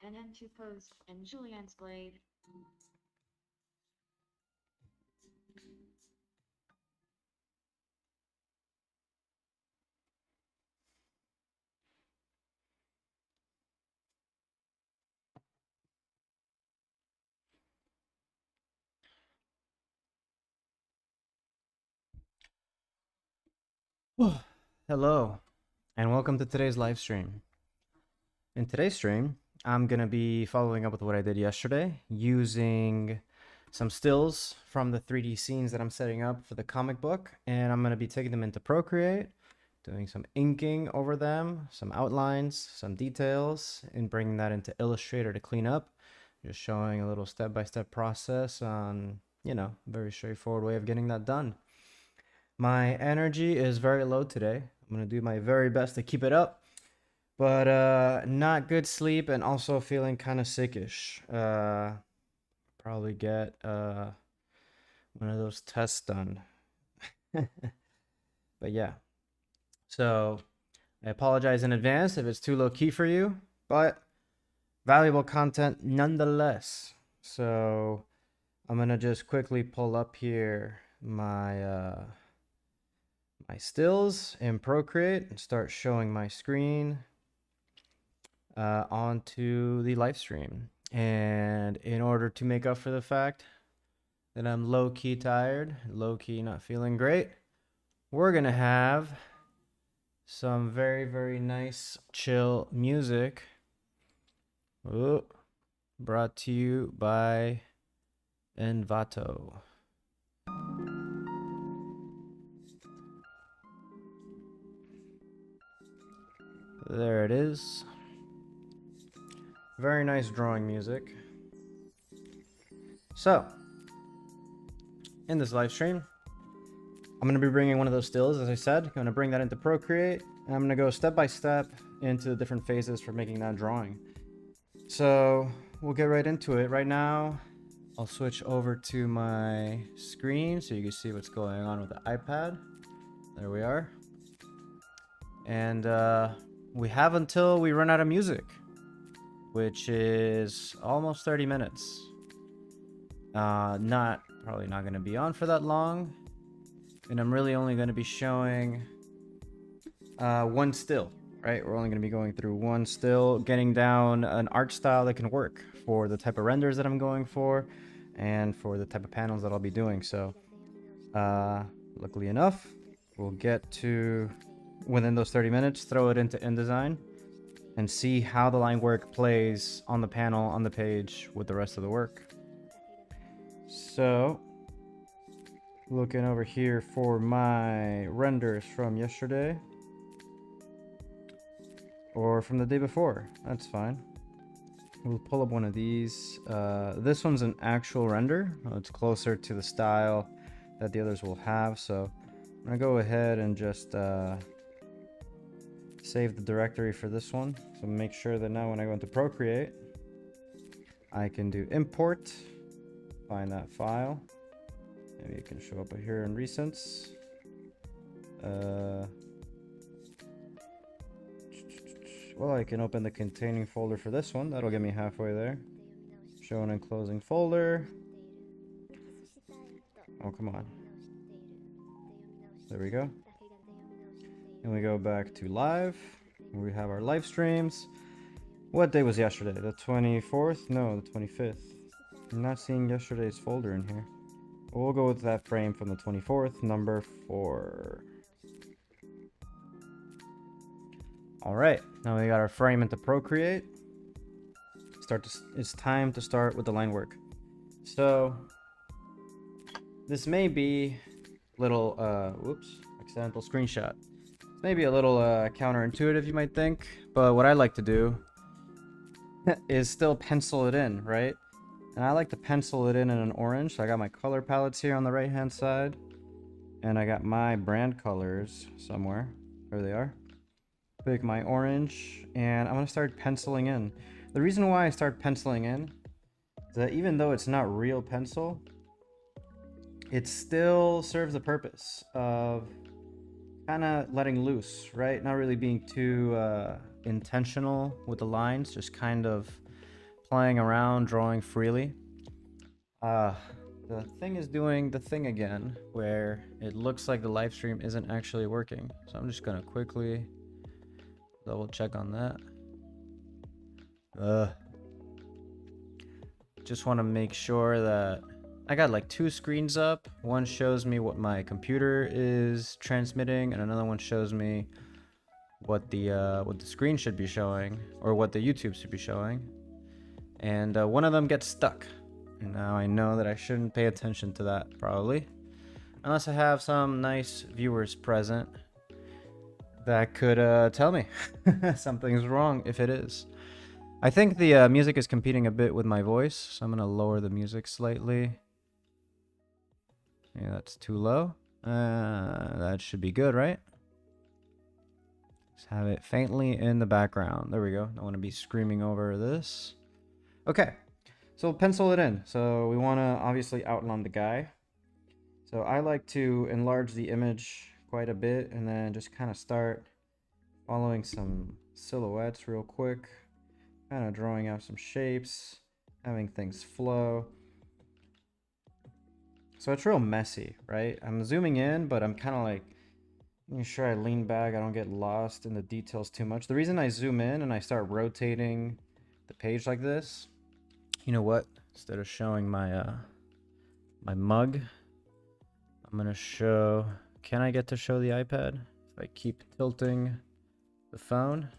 and then to post in Julian's blade. Hello, and welcome to today's live stream. In today's stream, I'm going to be following up with what I did yesterday, using some stills from the 3D scenes that I'm setting up for the comic book, and I'm going to be taking them into Procreate, doing some inking over them, some outlines, some details, and bringing that into Illustrator to clean up. Just showing a little step-by-step process on, very straightforward way of getting that done. My energy is very low today. I'm going to do my very best to keep it up, but not good sleep and also feeling kind of sickish. Probably get one of those tests done. But yeah. So, I apologize in advance if it's too low key for you, but valuable content nonetheless. So, I'm going to just quickly pull up here my my stills in Procreate and start showing my screen onto the live stream. And in order to make up for the fact that I'm low-key tired, low-key not feeling great, we're gonna have some very, very nice chill music. Oh, brought to you by Envato. There it is. Very nice drawing music. So, in this live stream, I'm going to be bringing one of those stills, as I said. I'm going to bring that into Procreate, and I'm going to go step by step into the different phases for making that drawing. So we'll get right into it. Right now, I'll switch over to my screen so you can see what's going on with the iPad. There we are. And we have until we run out of music, which is almost 30 minutes. Probably not going to be on for that long. And I'm really only going to be showing one still, right? We're only going to be going through one still, getting down an art style that can work for the type of renders that I'm going for and for the type of panels that I'll be doing. So luckily enough, we'll get to, within those 30 minutes, throw it into InDesign and see how the line work plays on the panel, on the page with the rest of the work. So looking over here for my renders from yesterday or from the day before, that's fine. We'll pull up one of these. This one's an actual render. It's closer to the style that the others will have, so I'm gonna go ahead and just save the directory for this one. So make sure that now when I go into Procreate, I can do import, find that file. Maybe it can show up here in recents. Well, I can open the containing folder for this one. That'll get me halfway there. Showing and closing folder. Oh, come on. There we go. And we go back to live. We have our live streams. What day was yesterday? The 24th? No, the 25th. I'm not seeing yesterday's folder in here. We'll go with that frame from the 24th, number 4. Alright, now we got our frame into Procreate. It's time to start with the line work. So, this may be little, accidental screenshot. Maybe a little counterintuitive, you might think, but what I like to do is still pencil it in, right? And I like to pencil it in an orange. So I got my color palettes here on the right hand side, and I got my brand colors somewhere. There they are. Pick my orange, and I'm gonna start penciling in. The reason why I start penciling in is that even though it's not real pencil, it still serves the purpose of kind of letting loose, right? Not really being too intentional with the lines, just kind of playing around, drawing freely. The thing is doing the thing again, where it looks like the live stream isn't actually working. So I'm just gonna quickly double check on that. Just want to make sure that I got like 2 screens up. One shows me what my computer is transmitting, and another one shows me what the screen should be showing, or what the YouTube should be showing. And one of them gets stuck. And now I know that I shouldn't pay attention to that, probably. Unless I have some nice viewers present that could tell me something's wrong if it is. I think the music is competing a bit with my voice, so I'm going to lower the music slightly. Yeah, that's too low. That should be good, right? Just have it faintly in the background. There we go. Don't want to be screaming over this. Okay, so pencil it in. So we want to obviously outline the guy. So I like to enlarge the image quite a bit and then just kind of start following some silhouettes real quick. Kind of drawing out some shapes, having things flow. So it's real messy, right? I'm zooming in, but I'm kind of like making sure I lean back. I don't get lost in the details too much. The reason I zoom in and I start rotating the page like this, you know what? Instead of showing my my mug, I'm gonna show. Can I get to show the iPad if I keep tilting the phone?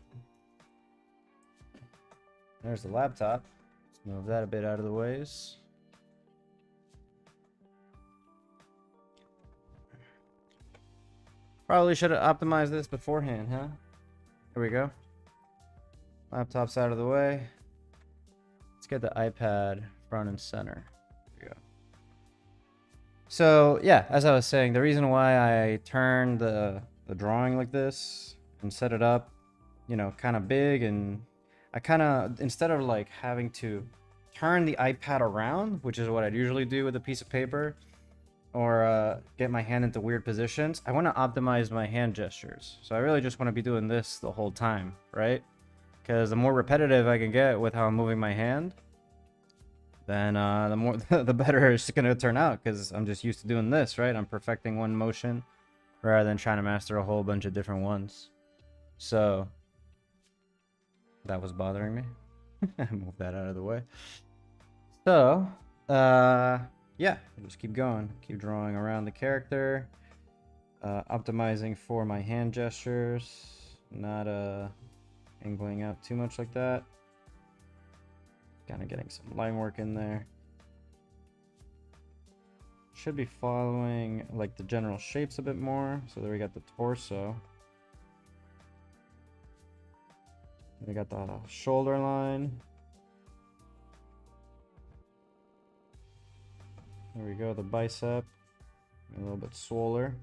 There's the laptop. Let's move that a bit out of the ways. Probably should have optimized this beforehand, huh? There we go. Laptop's out of the way. Let's get the iPad front and center. There we go. So yeah, as I was saying, the reason why I turned the drawing like this and set it up, you know, kind of big, and I kind of, instead of like having to turn the iPad around, which is what I'd usually do with a piece of paper, or get my hand into weird positions, I want to optimize my hand gestures. So I really just want to be doing this the whole time, right? Because the more repetitive I can get with how I'm moving my hand, then the more the better it's going to turn out, because I'm just used to doing this, right? I'm perfecting one motion rather than trying to master a whole bunch of different ones. So that was bothering me. Move that out of the way. So yeah, we'll just keep going, keep drawing around the character, optimizing for my hand gestures, not angling out too much like that. Kind of getting some line work in there. Should be following like the general shapes a bit more. So there we got the torso. We got the shoulder line. There we go, the bicep. A little bit swoller.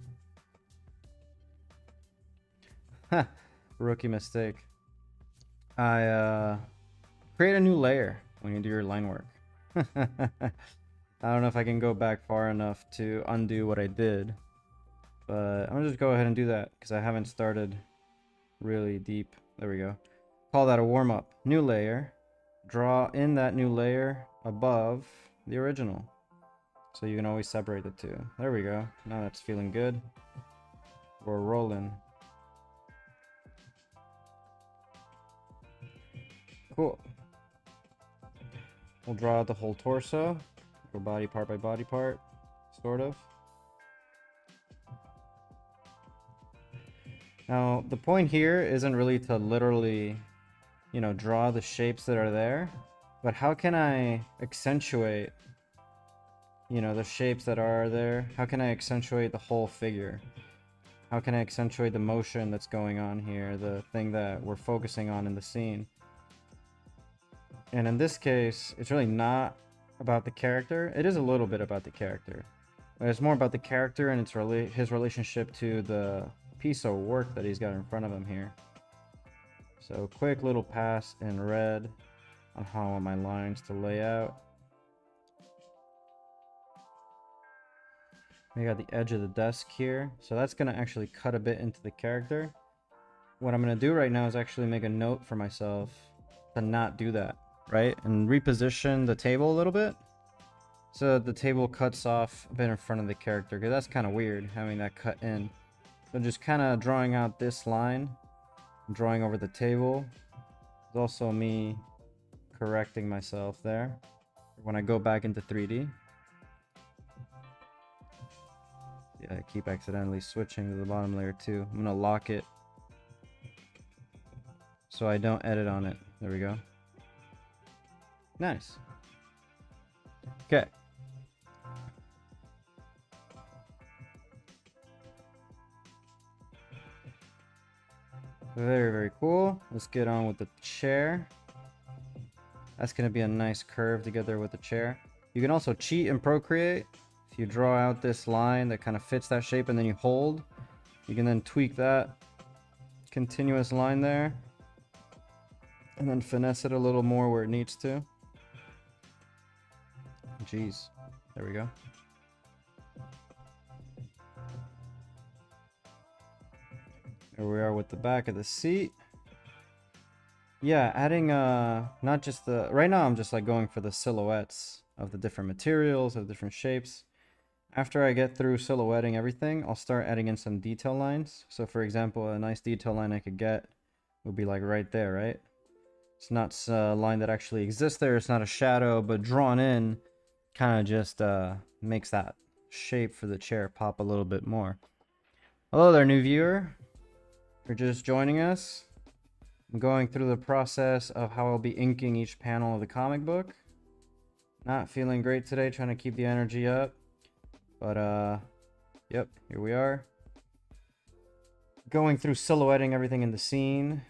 Rookie mistake. I create a new layer when you do your line work. I don't know if I can go back far enough to undo what I did, but I'm gonna just go ahead and do that because I haven't started really deep. There we go. Call that a warm-up. New layer. Draw in that new layer above the original. So you can always separate the two. There we go. Now that's feeling good. We're rolling. Cool. We'll draw out the whole torso. Go body part by body part, sort of. Now, the point here isn't really to literally, you know, draw the shapes that are there, but how can I accentuate, you know, the shapes that are there? How can I accentuate the whole figure? How can I accentuate the motion that's going on here, the thing that we're focusing on in the scene? And in this case, it's really not about the character. It is a little bit about the character, but it's more about the character and his relationship to the piece of work that he's got in front of him here. So quick little pass in red on how I want my lines to lay out. We got the edge of the desk here, so that's going to actually cut a bit into the character. What I'm going to do right now is actually make a note for myself to not do that. right? And reposition the table a little bit. So the table cuts off a bit in front of the character, because that's kind of weird having that cut in. So just kind of drawing out this line, drawing over the table. There's also me correcting myself there when I go back into 3D. Yeah, I keep accidentally switching to the bottom layer too. I'm gonna lock it so I don't edit on it. There we go. Nice. Okay. Very, very cool. Let's get on with the chair. That's going to be a nice curve together with the chair. You can also cheat in Procreate. If you draw out this line that kind of fits that shape and then you hold, you can then tweak that continuous line there and then finesse it a little more where it needs to. Jeez. There we go. Here we are with the back of the seat. Yeah, adding not just the, right now I'm just like going for the silhouettes of the different materials, of different shapes. After I get through silhouetting everything, I'll start adding in some detail lines. So for example, a nice detail line I could get would be like right there, right? It's not a line that actually exists there, it's not a shadow, but drawn in kind of just makes that shape for the chair pop a little bit more. Hello there, new viewer. You're just joining us. I'm going through the process of how I'll be inking each panel of the comic book. Not feeling great today, trying to keep the energy up. But, yep, here we are. Going through silhouetting everything in the scene.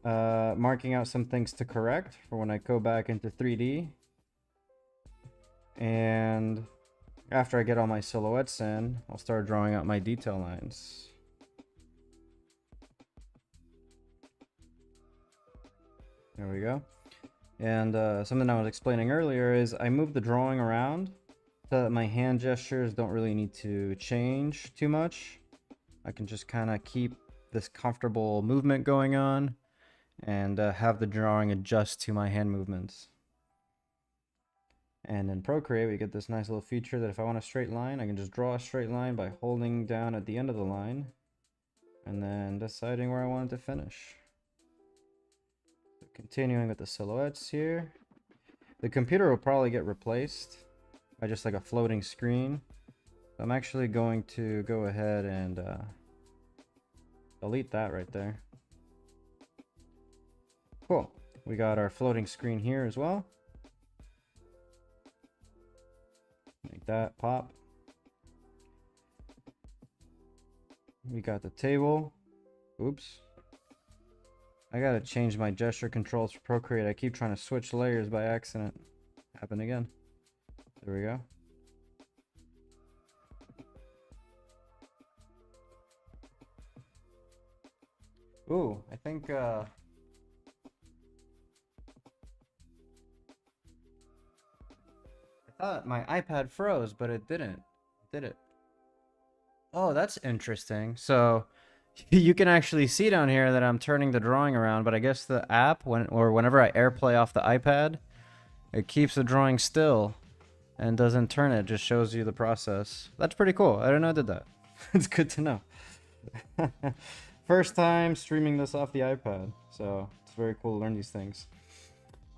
Marking out some things to correct for when I go back into 3D. And after I get all my silhouettes in, I'll start drawing out my detail lines. There we go. And something I was explaining earlier is I moved the drawing around so that my hand gestures don't really need to change too much. I can just kind of keep this comfortable movement going on and have the drawing adjust to my hand movements. And in Procreate, we get this nice little feature that if I want a straight line, I can just draw a straight line by holding down at the end of the line and then deciding where I want it to finish. Continuing with the silhouettes here. The computer will probably get replaced by just like a floating screen. So I'm actually going to go ahead and delete that right there. Cool. We got our floating screen here as well. Make that pop. We got the table. Oops. I gotta change my gesture controls for Procreate. I keep trying to switch layers by accident. Happened again. There we go. Ooh, I think I thought my iPad froze, but it didn't. Did it? Oh, that's interesting. So you can actually see down here that I'm turning the drawing around, but I guess the app, whenever I AirPlay off the iPad, it keeps the drawing still and doesn't turn it, just shows you the process. That's pretty cool. I didn't know I did that. It's good to know. First time streaming this off the iPad, so it's very cool to learn these things.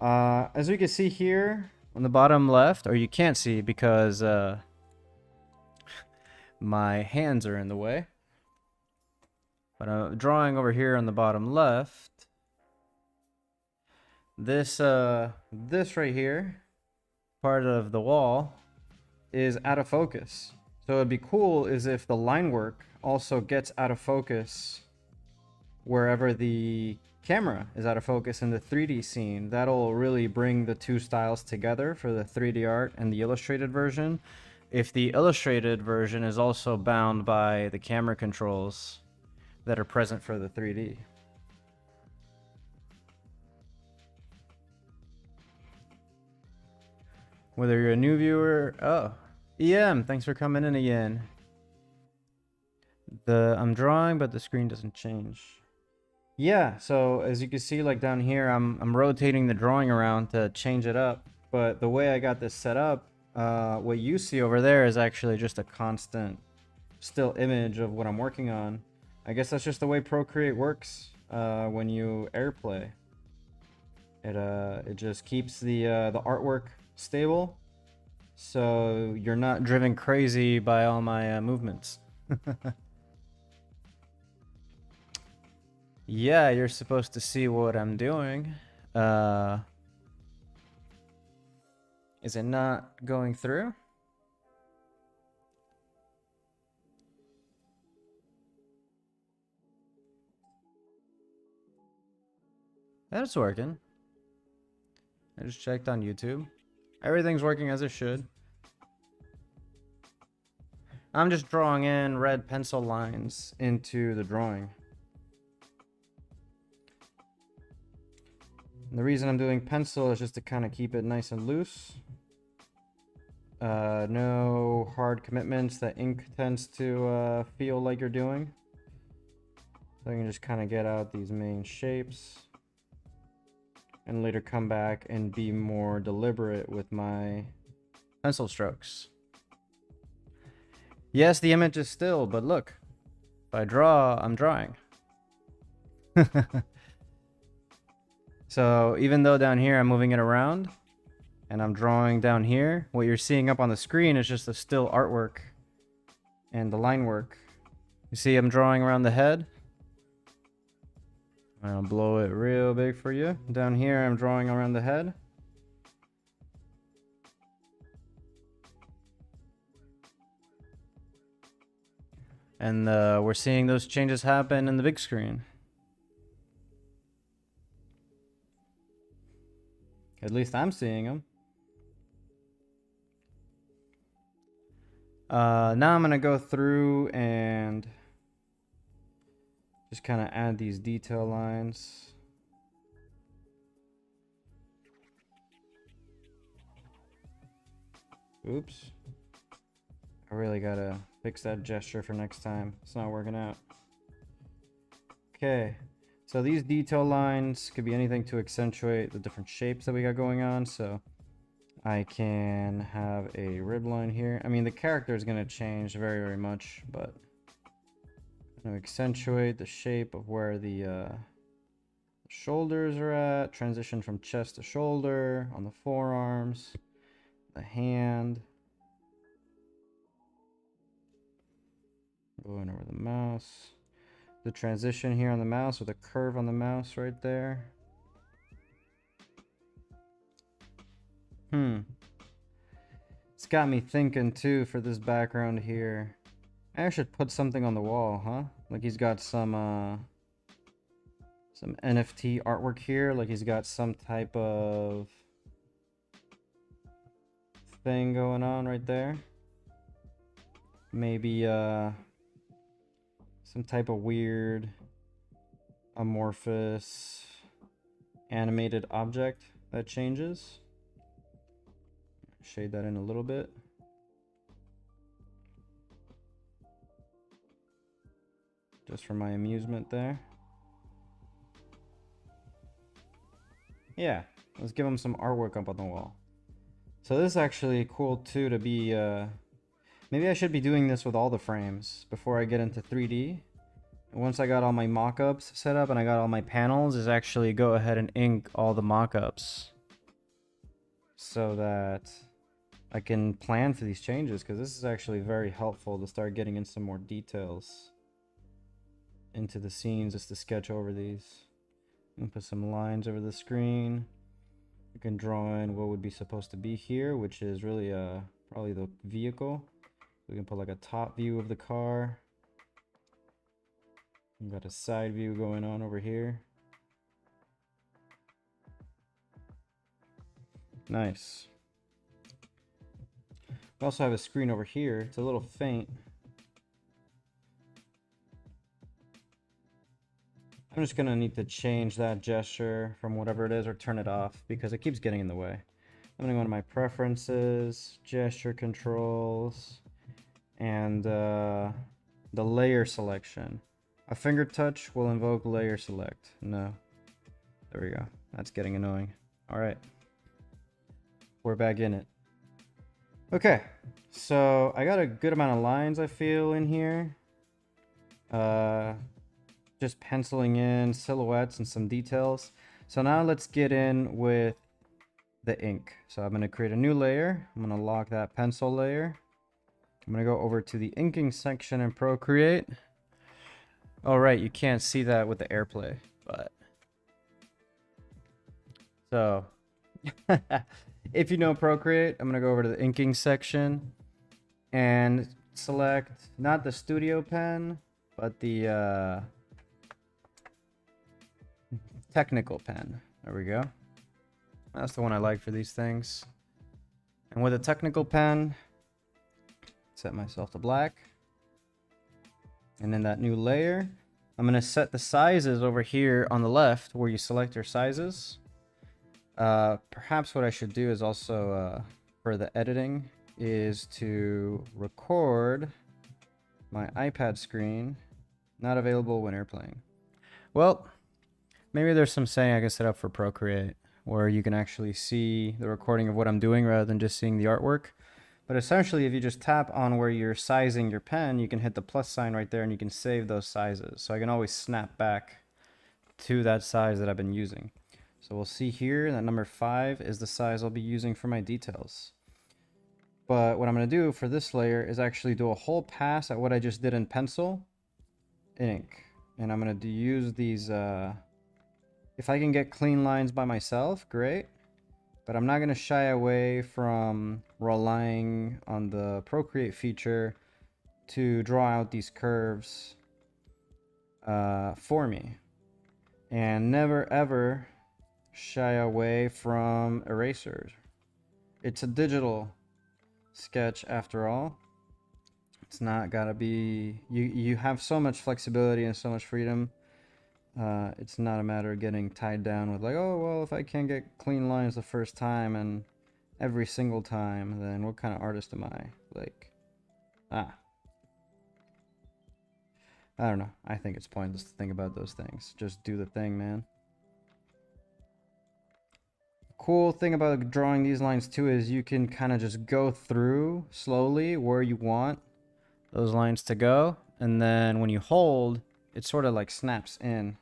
As you can see here on the bottom left, or you can't see because my hands are in the way. But I'm drawing over here on the bottom left. This right here, part of the wall, is out of focus. So it'd be cool is if the line work also gets out of focus wherever the camera is out of focus in the 3D scene. That'll really bring the two styles together for the 3D art and the illustrated version. If the illustrated version is also bound by the camera controls that are present for the 3D. Whether you're a new viewer, oh, EM, thanks for coming in again. I'm drawing, but the screen doesn't change. Yeah, so as you can see, like down here, I'm rotating the drawing around to change it up. But the way I got this set up, what you see over there is actually just a constant still image of what I'm working on. I guess that's just the way Procreate works when you AirPlay. It just keeps the artwork stable, so you're not driven crazy by all my movements. Yeah, you're supposed to see what I'm doing. Is it not going through? That's working. I just checked on YouTube. Everything's working as it should. I'm just drawing in red pencil lines into the drawing. And the reason I'm doing pencil is just to kind of keep it nice and loose. No hard commitments that ink tends to feel like you're doing. So I can just kind of get out these main shapes and later come back and be more deliberate with my pencil strokes. Yes, the image is still, but look, if I draw, I'm drawing. So even though down here I'm moving it around and I'm drawing down here, what you're seeing up on the screen is just the still artwork and the line work. You see I'm drawing around the head. I'll blow it real big for you. Down here I'm drawing around the head. And we're seeing those changes happen in the big screen. At least I'm seeing them. Now I'm going to go through and just kind of add these detail lines. Oops. I really got to fix that gesture for next time. It's not working out. Okay. So these detail lines could be anything to accentuate the different shapes that we got going on. So I can have a rib line here. I mean, the character is going to change very, very much, but I'm going to accentuate the shape of where the shoulders are at. Transition from chest to shoulder on the forearms, the hand. Going over the mouse. The transition here on the mouse with a curve on the mouse right there. It's got me thinking too for this background here. I should put something on the wall, huh? Like he's got some NFT artwork here. Like he's got some type of thing going on right there. Maybe some type of weird amorphous animated object that changes. Shade that in a little bit. Just for my amusement there. Yeah, let's give him some artwork up on the wall. So this is actually cool too to be, maybe I should be doing this with all the frames before I get into 3D. And once I got all my mock-ups set up and I got all my panels, is actually go ahead and ink all the mock-ups so that I can plan for these changes, because this is actually very helpful to start getting in some more details into the scenes, just to sketch over these. And put some lines over the screen. You can draw in what would be supposed to be here, which is really probably the vehicle. We can put like a top view of the car. We've got a side view going on over here. Nice. We also have a screen over here. It's a little faint. I'm just gonna need to change that gesture from whatever it is or turn it off because it keeps getting in the way. I'm gonna go into my preferences, gesture controls, and the layer selection. A finger touch will invoke layer select. No. There we go. That's getting annoying. Alright. We're back in it. Okay. So I got a good amount of lines, I feel, in here. Just penciling in silhouettes and some details. So now let's get in with the ink. So I'm going to create a new layer. I'm going to lock that pencil layer. I'm going to go over to the inking section in Procreate. Oh, right, you can't see that with the AirPlay, but... So, if you know Procreate, I'm going to go over to the inking section and select not the studio pen, but the technical pen. There we go. That's the one I like for these things. And with a technical pen, set myself to black. And in that new layer, I'm going to set the sizes over here on the left where you select your sizes. Perhaps what I should do is also, for the editing, is to record my iPad screen, not available when airplaying. Well, maybe there's some setting I can set up for Procreate where you can actually see the recording of what I'm doing rather than just seeing the artwork. But essentially, if you just tap on where you're sizing your pen, you can hit the plus sign right there and you can save those sizes. So I can always snap back to that size that I've been using. So we'll see here that number 5 is the size I'll be using for my details. But what I'm going to do for this layer is actually do a whole pass at what I just did in pencil ink. And I'm going to use these, if I can get clean lines by myself, great. But I'm not going to shy away from relying on the Procreate feature to draw out these curves for me. And never ever shy away from erasers. It's a digital sketch after all. It's not gotta be, you have so much flexibility and so much freedom. It's not a matter of getting tied down with like, oh well, if I can't get clean lines the first time and every single time, then what kind of artist am I? Like, I don't know. I think it's pointless to think about those things. Just do the thing, man. Cool thing about drawing these lines too is you can kind of just go through slowly where you want those lines to go, and then when you hold, it sort of like snaps in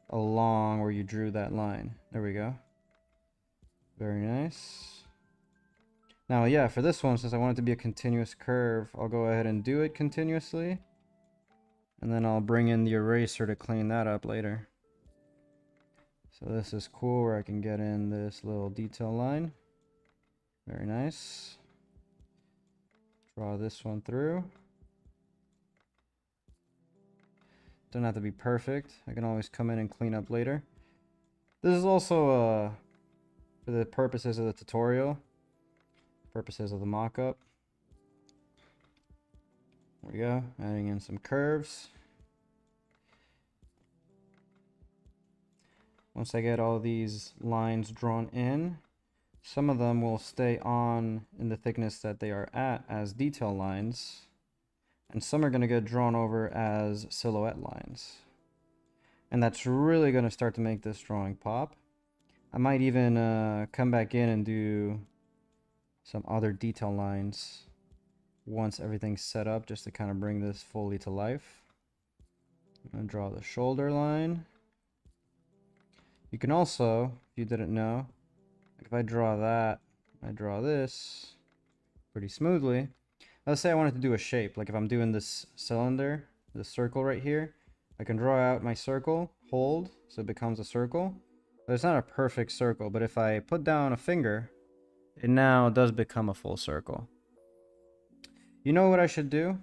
along where you drew that line. There we go. Very nice. Now, yeah, for this one, since I want it to be a continuous curve, I'll go ahead and do it continuously, and then I'll bring in the eraser to clean that up later. So this is cool where I can get in this little detail line. Very nice. Draw this one through. Don't have to be perfect. I can always come in and clean up later. This is also for the purposes of the tutorial, purposes of the mock-up. There we go. Adding in some curves. Once I get all these lines drawn in, some of them will stay on in the thickness that they are at as detail lines, and some are going to get drawn over as silhouette lines. And that's really going to start to make this drawing pop. I might even come back in and do some other detail lines once everything's set up, just to kind of bring this fully to life. I'm going to draw the shoulder line. You can also, if you didn't know, if I draw that, I draw this pretty smoothly. Let's say I wanted to do a shape, like if I'm doing this cylinder, this circle right here, I can draw out my circle, hold, so it becomes a circle. But it's not a perfect circle, but if I put down a finger, it now does become a full circle. You know what I should do?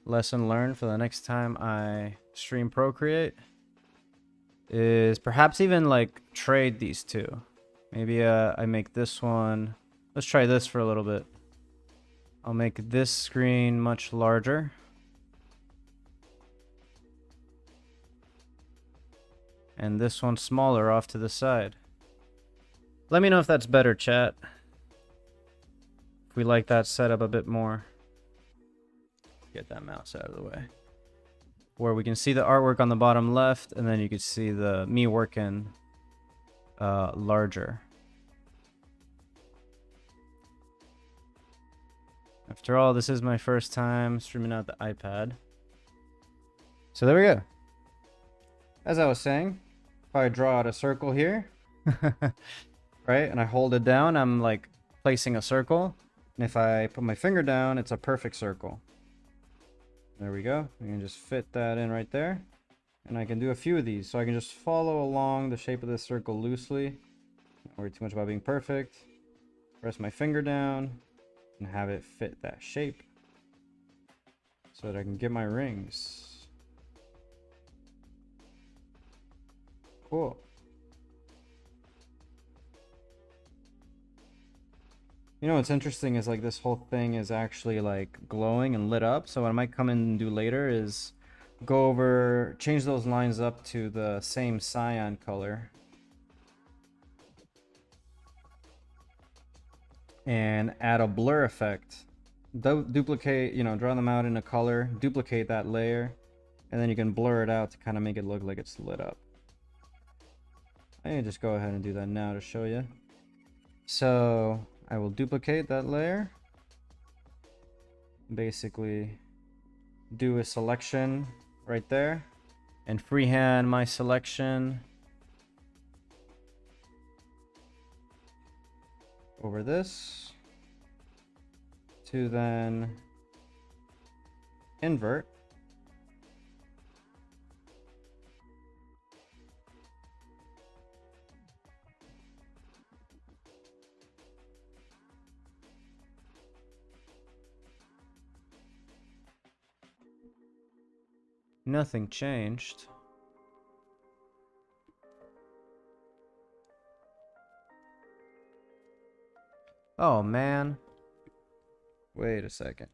Lesson learned for the next time I stream Procreate is perhaps even like trade these two. Maybe I make this one, let's try this for a little bit. I'll make this screen much larger. And this one smaller off to the side. Let me know if that's better, chat. If we like that setup a bit more. get that mouse out of the way. Where we can see the artwork on the bottom left, and then you can see the me working larger. After all, this is my first time streaming out the iPad. So there we go. As I was saying, if I draw out a circle here, right, and I hold it down, I'm like placing a circle. And if I put my finger down, it's a perfect circle. There we go. We can just fit that in right there. And I can do a few of these. So I can just follow along the shape of this circle loosely. Don't worry too much about being perfect. Press my finger down and have it fit that shape so that I can get my rings. Cool. You know what's interesting is like this whole thing is actually like glowing and lit up. So what I might come in and do later is go over, change those lines up to the same cyan color. And add a blur effect. Duplicate, you know, draw them out in a color, duplicate that layer, and then you can blur it out to kind of make it look like it's lit up. I can just go ahead and do that now to show you. So I will duplicate that layer. Basically do a selection right there and freehand my selection over this to then invert. Nothing changed. Oh man. Wait a second.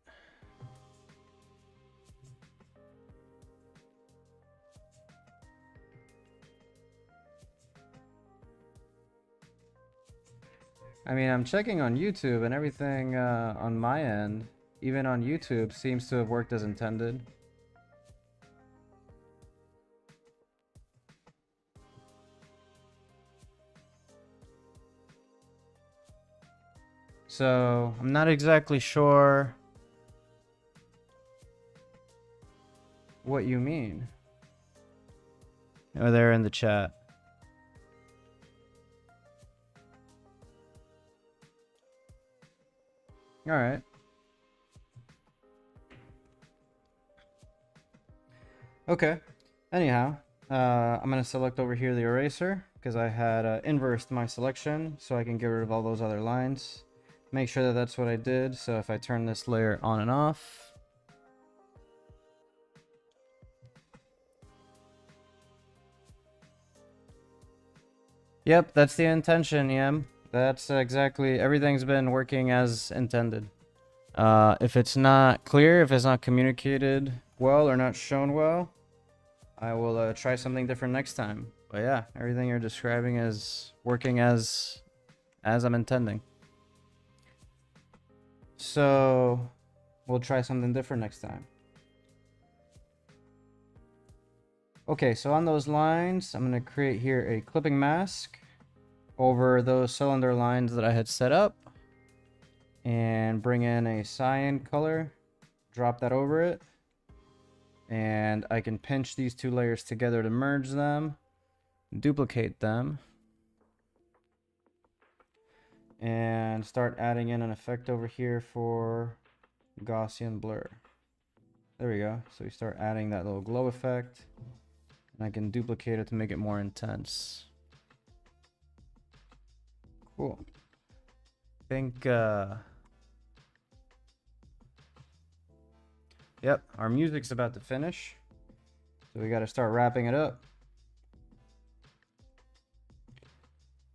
I mean, I'm checking on YouTube and everything on my end, even on YouTube, seems to have worked as intended. So I'm not exactly sure what you mean. Oh, they're in the chat. All right. Okay. Anyhow, I'm gonna select over here the eraser because I had inversed my selection so I can get rid of all those other lines. Make sure that that's what I did. So if I turn this layer on and off, yep, that's the intention, yeah. That's exactly, everything's been working as intended. If it's not clear, if it's not communicated well or not shown well, I will try something different next time. But yeah, everything you're describing is working as I'm intending. So we'll try something different next time. Okay, so on those lines, I'm going to create here a clipping mask over those cylinder lines that I had set up and bring in a cyan color, drop that over it, and I can pinch these two layers together to merge them, duplicate them, and start adding in an effect over here for Gaussian blur. There we go. So we start adding that little glow effect, and I can duplicate it to make it more intense. Cool. I think yep, our music's about to finish, so we got to start wrapping it up.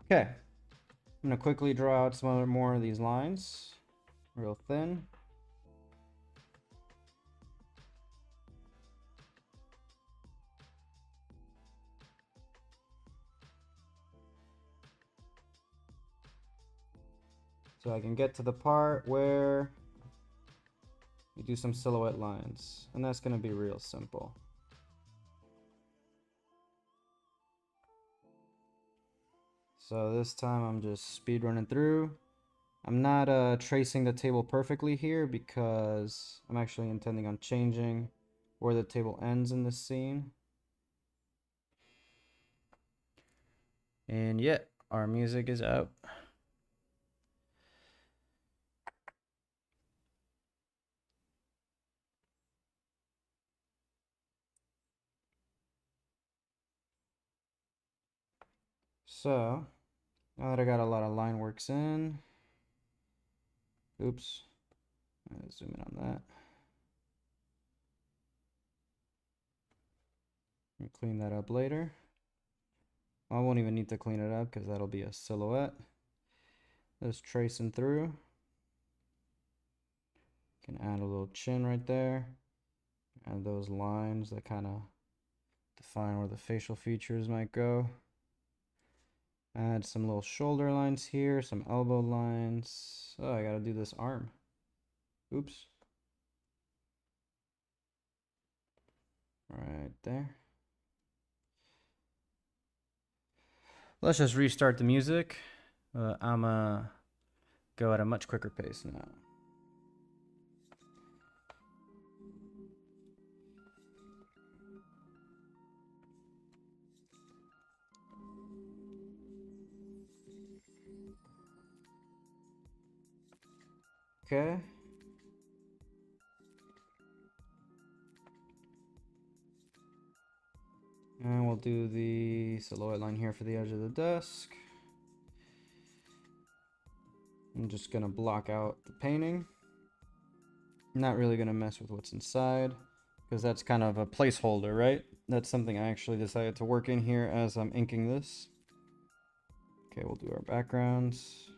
Okay, I'm gonna quickly draw out some more of these lines, real thin. So I can get to the part where we do some silhouette lines, and that's going to be real simple. So this time I'm just speed running through. I'm not tracing the table perfectly here because I'm actually intending on changing where the table ends in this scene. And yeah, our music is out. So now that I got a lot of line works in, oops, zoom in on that. And clean that up later. I won't even need to clean it up because that'll be a silhouette. Just tracing through. Can add a little chin right there. Add those lines that kind of define where the facial features might go. Add some little shoulder lines here, some elbow lines. Oh, I gotta do this arm. Oops. Right there. Let's just restart the music. I'm go at a much quicker pace now. Okay. And we'll do the silhouette line here for the edge of the desk. I'm just gonna block out the painting. I'm not really gonna mess with what's inside because that's kind of a placeholder, right? That's something I actually decided to work in here as I'm inking this. Okay, we'll do our backgrounds.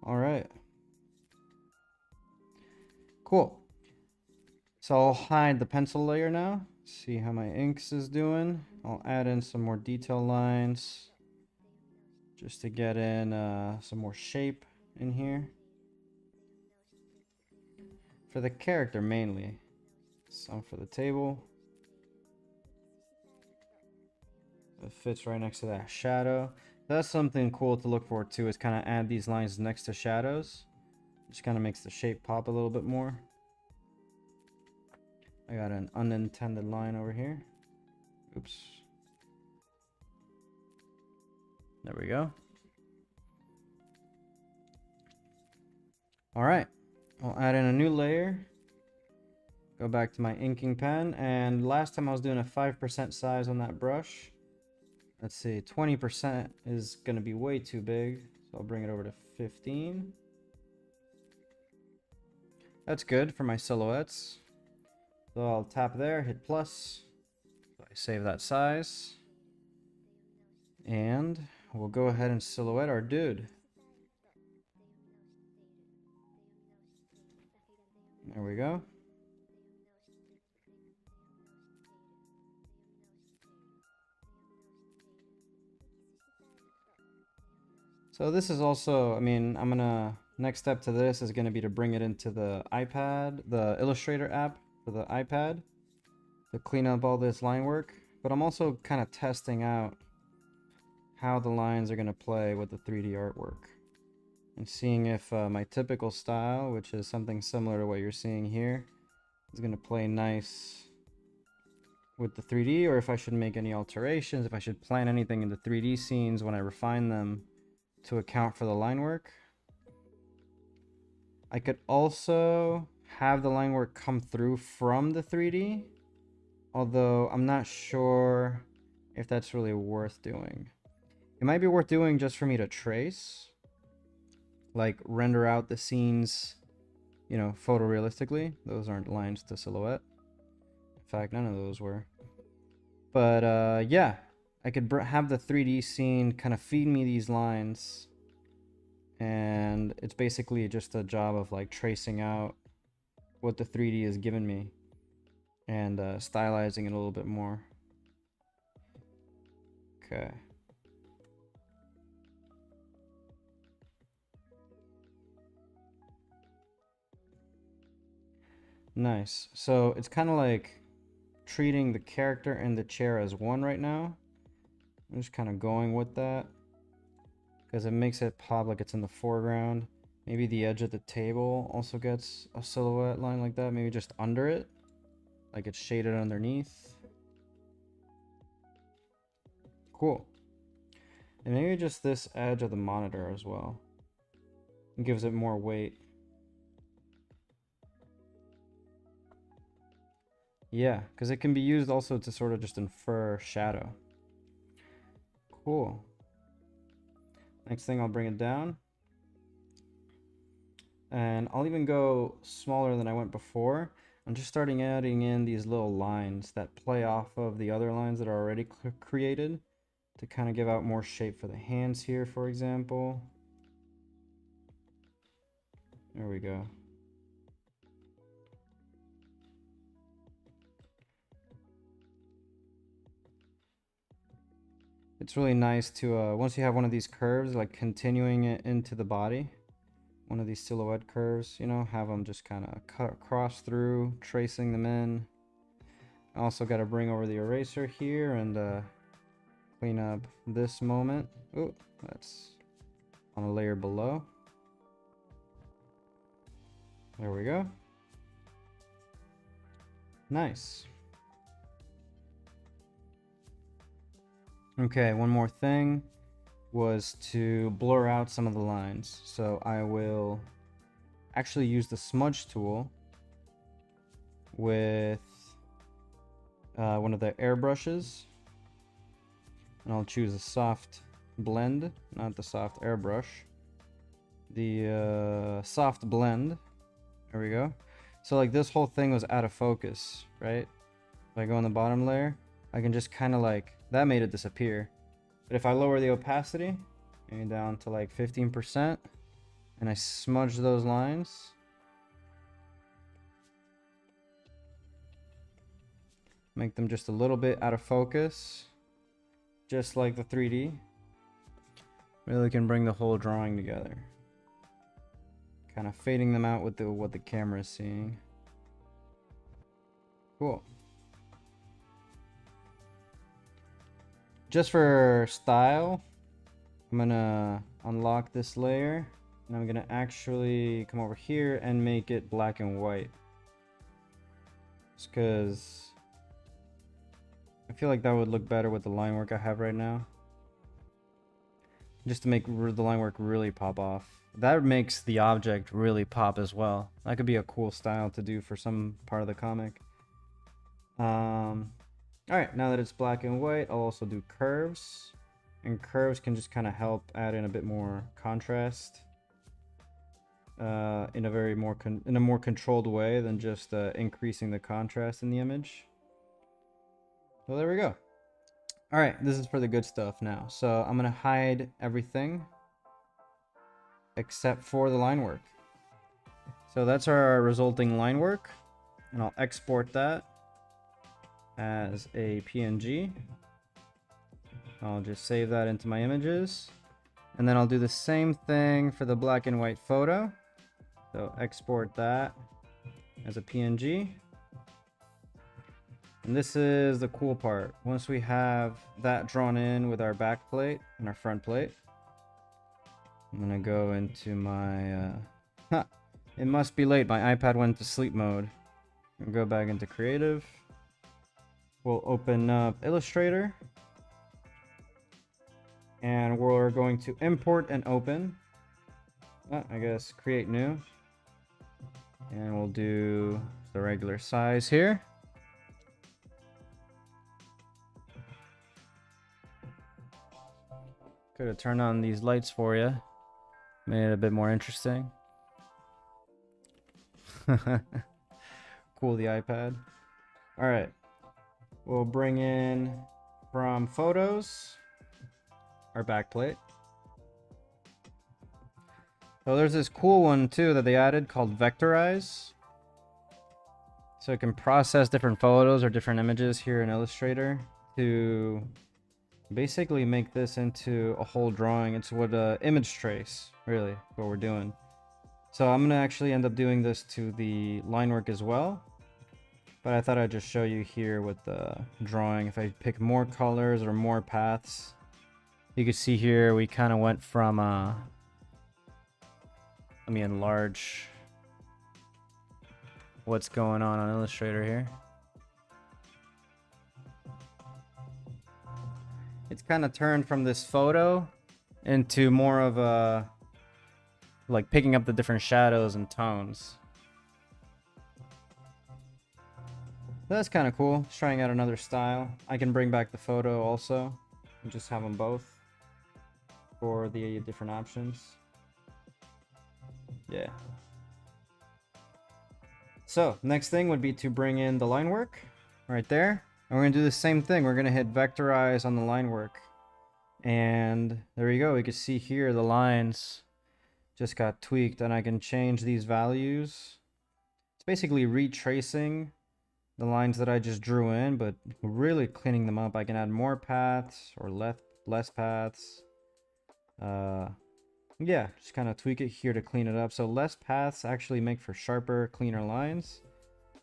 All right. Cool. So I'll hide the pencil layer now. See how my inks is doing. I'll add in some more detail lines just to get in some more shape in here. For the character mainly. Some for the table. It fits right next to that shadow. That's something cool to look forward to, is kind of add these lines next to shadows. Just kind of makes the shape pop a little bit more. I got an unintended line over here. Oops. There we go. All right. I'll add in a new layer. Go back to my inking pen. And last time I was doing a 5% size on that brush. Let's see, 20% is going to be way too big. So I'll bring it over to 15. That's good for my silhouettes. So I'll tap there, hit plus. So I save that size. And we'll go ahead and silhouette our dude. There we go. So this is also, I mean, next step to this is gonna be to bring it into the iPad, the Illustrator app for the iPad, to clean up all this line work. But I'm also kind of testing out how the lines are gonna play with the 3D artwork. And seeing if my typical style, which is something similar to what you're seeing here, is gonna play nice with the 3D, or if I should make any alterations, if I should plan anything in the 3D scenes when I refine them to account for the line work. I could also have the line work come through from the 3D, although I'm not sure if that's really worth doing. It might be worth doing just for me to trace, like render out the scenes, you know, photorealistically. Those aren't lines to silhouette. In fact, none of those were. But yeah, I could have the 3D scene kind of feed me these lines, and it's basically just a job of like tracing out what the 3D has given me and stylizing it a little bit more. Okay. Nice. So it's kind of like treating the character and the chair as one right now. I'm just kind of going with that because it makes it pop like it's in the foreground. Maybe the edge of the table also gets a silhouette line like that. Maybe just under it, like it's shaded underneath. Cool. And maybe just this edge of the monitor as well. It gives it more weight. Yeah, because it can be used also to sort of just infer shadow. Cool. Next thing, I'll bring it down. And I'll even go smaller than I went before. I'm just starting adding in these little lines that play off of the other lines that are already created to kind of give out more shape for the hands here, for example. There we go. It's really nice to, once you have one of these curves, like continuing it into the body, one of these silhouette curves, you know, have them just kind of cut across through, tracing them in. I also got to bring over the eraser here and clean up this moment. Oh, that's on a layer below. There we go. Nice. Okay, one more thing was to blur out some of the lines. So I will actually use the smudge tool with one of the airbrushes. And I'll choose a soft blend, not the soft airbrush. The soft blend. There we go. So like this whole thing was out of focus, right? If I go on the bottom layer, I can just kind of like, that made it disappear. But if I lower the opacity, maybe down to like 15%, and I smudge those lines, make them just a little bit out of focus, just like the 3D, really can bring the whole drawing together. Kind of fading them out with what the camera is seeing. Cool. Just for style, I'm gonna unlock this layer and I'm gonna actually come over here and make it black and white. Just because I feel like that would look better with the line work I have right now. Just to make the line work really pop off. That makes the object really pop as well. That could be a cool style to do for some part of the comic. Alright, now that it's black and white, I'll also do curves. And curves can just kind of help add in a bit more contrast. In a more controlled way than just increasing the contrast in the image. So there we go. Alright, this is for the good stuff now. So I'm going to hide everything except for the line work. So that's our resulting line work. And I'll export that as a PNG. I'll just save that into my images. And then I'll do the same thing for the black and white photo. So export that as a PNG. And this is the cool part. Once we have that drawn in with our back plate and our front plate, I'm gonna go into my it must be late, my iPad went to sleep mode. And go back into creative. We'll open up Illustrator. And we're going to import and open. I guess create new. And we'll do the regular size here. Could have turned on these lights for you. Made it a bit more interesting. Cool, the iPad. Alright. We'll bring in from photos our backplate. So there's this cool one too that they added called Vectorize. So it can process different photos or different images here in Illustrator to basically make this into a whole drawing. It's what image trace, really, what we're doing. So I'm gonna actually end up doing this to the line work as well. But I thought I'd just show you here with the drawing. If I pick more colors or more paths, you can see here we kind of went from, let me enlarge what's going on Illustrator here. It's kind of turned from this photo into more of a, like picking up the different shadows and tones. That's kind of cool. Just trying out another style. I can bring back the photo also and just have them both for the different options. Yeah. So next thing would be to bring in the line work right there. And we're going to do the same thing. We're going to hit vectorize on the line work. And there we go. We can see here the lines just got tweaked, and I can change these values. It's basically retracing the lines that I just drew in, but really cleaning them up. I can add more paths or less paths. Yeah, just kind of tweak it here to clean it up. So less paths actually make for sharper, cleaner lines.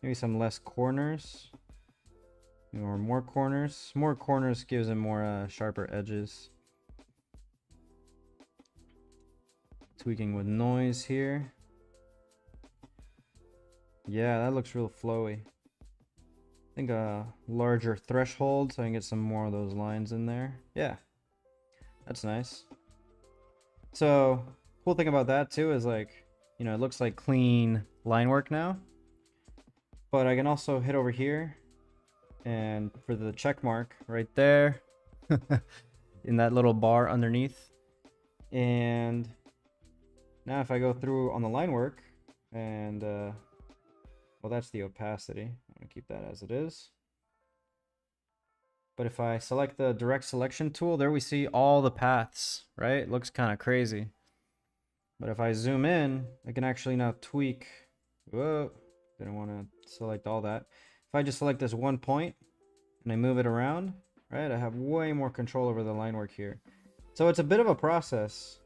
Maybe some less corners. Or more corners. More corners gives them more sharper edges. Tweaking with noise here. Yeah, that looks real flowy. I think a larger threshold so I can get some more of those lines in there. Yeah, that's nice. So, cool thing about that too is, like, you know, it looks like clean line work now. But I can also hit over here and for the check mark right there in that little bar underneath. And now if I go through on the line work and well, that's the opacity. I'm gonna keep that as it is. But if I select the direct selection tool, there we see all the paths, right? It looks kind of crazy. But if I zoom in, I can actually now tweak. Whoa, didn't want to select all that. If I just select this one point and I move it around, right, I have way more control over the line work here. So it's a bit of a process,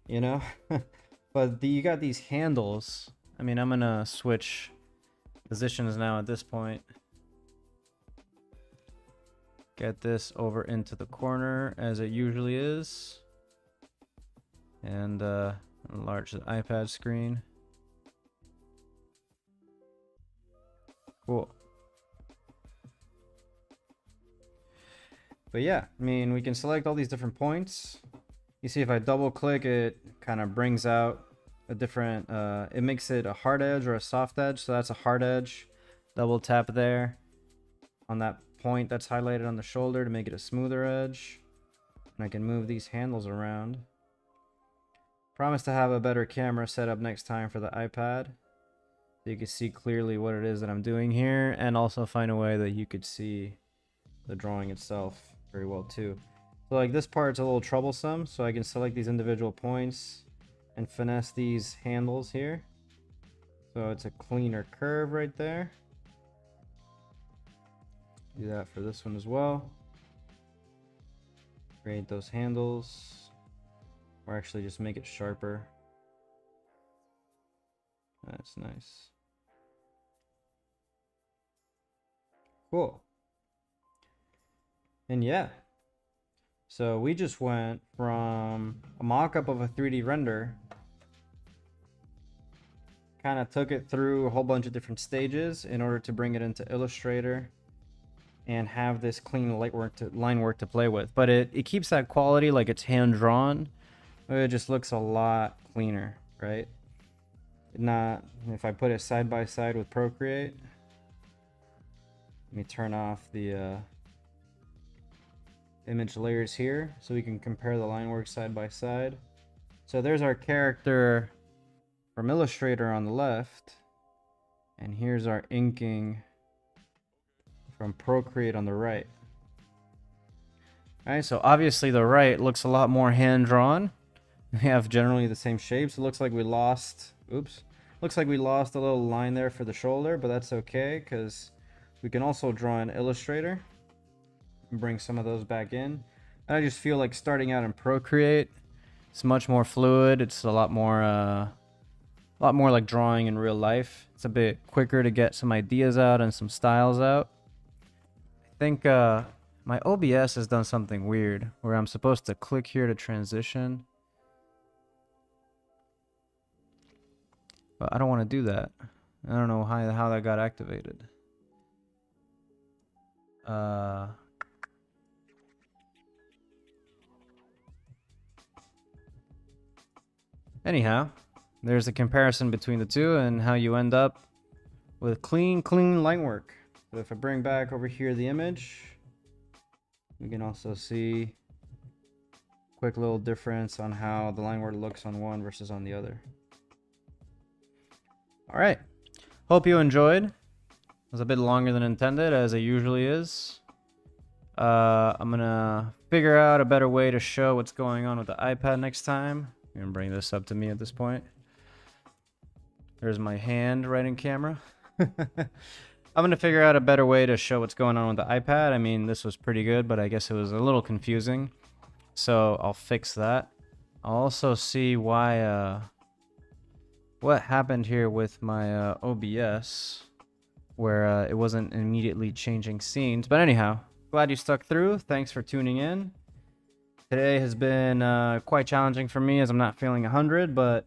you know? But you got these handles. I mean, I'm gonna switch positions now at this point. Get this over into the corner as it usually is. And enlarge the iPad screen. Cool. But yeah, I mean, we can select all these different points. You see if I double click, it kind of brings out a different, it makes it a hard edge or a soft edge. So that's a hard edge. Double tap there on that point that's highlighted on the shoulder to make it a smoother edge. And I can move these handles around. Promise to have a better camera set up next time for the iPad, so you can see clearly what it is that I'm doing here, and also find a way that you could see the drawing itself very well too. So like this part's a little troublesome, so I can select these individual points and finesse these handles here. So it's a cleaner curve right there. Do that for this one as well. Create those handles. Or actually just make it sharper. That's nice. Cool. And yeah. So we just went from a mock-up of a 3D render. Kind of took it through a whole bunch of different stages in order to bring it into Illustrator and have this clean line work to play with. But it keeps that quality like it's hand-drawn. It just looks a lot cleaner, right? Not if I put it side by side with Procreate. Let me turn off the image layers here so we can compare the line work side by side. So there's our character from Illustrator on the left, and here's our inking from Procreate on the right. All right, so obviously the right looks a lot more hand-drawn. We have generally the same shapes. It looks like we lost, looks like we lost a little line there for the shoulder, but that's okay because we can also draw in Illustrator and bring some of those back in. And I just feel like starting out in Procreate, it's much more fluid. It's a lot more A lot more like drawing in real life. It's a bit quicker to get some ideas out and some styles out. I think my OBS has done something weird where I'm supposed to click here to transition. But I don't want to do that. I don't know how that got activated. Anyhow, there's a comparison between the two and how you end up with clean line work. So if I bring back over here the image, we can also see quick little difference on how the line work looks on one versus on the other. All right. Hope you enjoyed. It was a bit longer than intended, as it usually is. I'm gonna figure out a better way to show what's going on with the iPad next time. I'm gonna bring this up to me at this point. There's my hand right in camera. I'm gonna figure out a better way to show what's going on with the iPad. I mean, this was pretty good, but I guess it was a little confusing. So I'll fix that. I'll also see why what happened here with my OBS, where it wasn't immediately changing scenes. But anyhow, glad you stuck through. Thanks for tuning in. Today has been quite challenging for me as I'm not feeling 100, but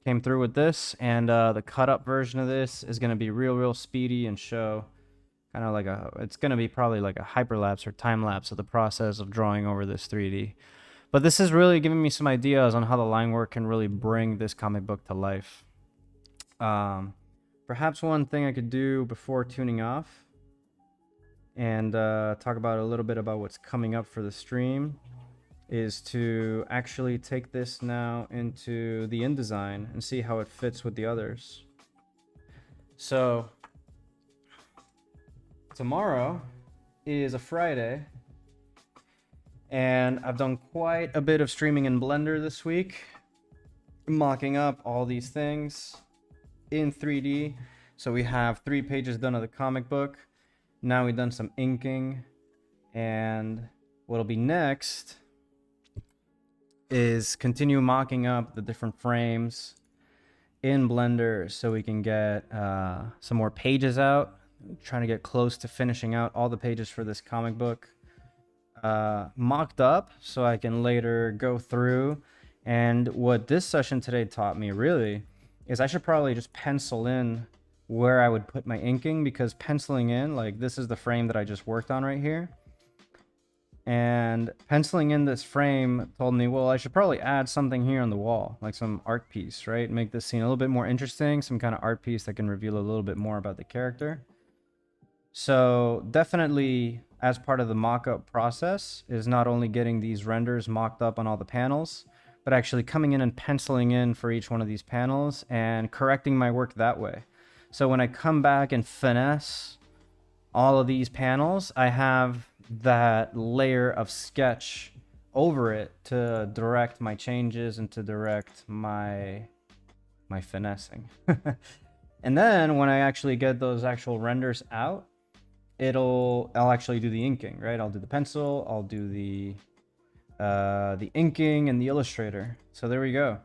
came through with this. And the cut up version of this is going to be real speedy and show kind of like it's going to be probably like a hyperlapse or time lapse of the process of drawing over this 3D. But this is really giving me some ideas on how the line work can really bring this comic book to life. Perhaps one thing I could do before tuning off and talk about a little bit about what's coming up for the stream is to actually take this now into the InDesign and see how it fits with the others. So tomorrow is a Friday, and I've done quite a bit of streaming in Blender this week, mocking up all these things in 3D. So we have 3 pages done of the comic book. Now we've done some inking, and what'll be next is continue mocking up the different frames in Blender so we can get some more pages out. I'm trying to get close to finishing out all the pages for this comic book mocked up so I can later go through. And what this session today taught me really is I should probably just pencil in where I would put my inking, because penciling in, like, this is the frame that I just worked on right here. And penciling in this frame told me, well, I should probably add something here on the wall, like some art piece, right? Make this scene a little bit more interesting, some kind of art piece that can reveal a little bit more about the character. So definitely, as part of the mock-up process, is not only getting these renders mocked up on all the panels, but actually coming in and penciling in for each one of these panels and correcting my work that way. So when I come back and finesse all of these panels, I have that layer of sketch over it to direct my changes and to direct my finessing. And then when I actually get those actual renders out, I'll actually do the inking, right? I'll do the pencil, I'll do the inking and the illustrator. So there we go.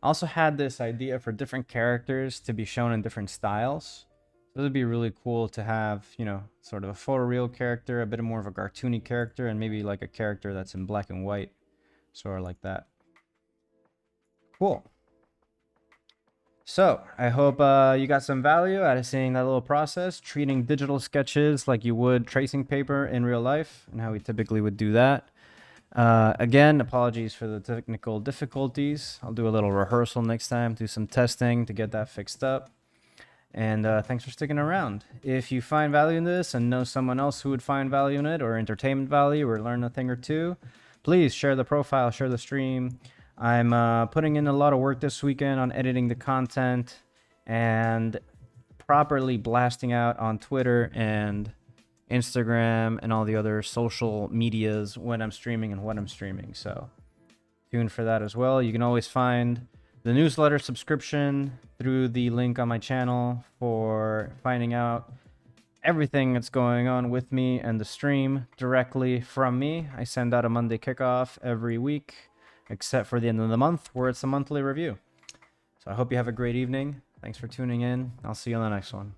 I also had this idea for different characters to be shown in different styles. So it would be really cool to have, you know, sort of a photoreal character, a bit more of a cartoony character, and maybe like a character that's in black and white, sort of like that. Cool. So I hope you got some value out of seeing that little process, treating digital sketches like you would tracing paper in real life, and how we typically would do that. Again, apologies for the technical difficulties. I'll do a little rehearsal next time, do some testing to get that fixed up. And thanks for sticking around. If you find value in this and know someone else who would find value in it, or entertainment value, or learn a thing or two, please share the profile, share the stream. I'm putting in a lot of work this weekend on editing the content and properly blasting out on Twitter and Instagram and all the other social medias when I'm streaming and what I'm streaming. So tune for that as well. You can always find the newsletter subscription through the link on my channel for finding out everything that's going on with me and the stream directly from me. I send out a Monday kickoff every week, except for the end of the month where it's a monthly review. So I hope you have a great evening. Thanks for tuning in. I'll see you on the next one.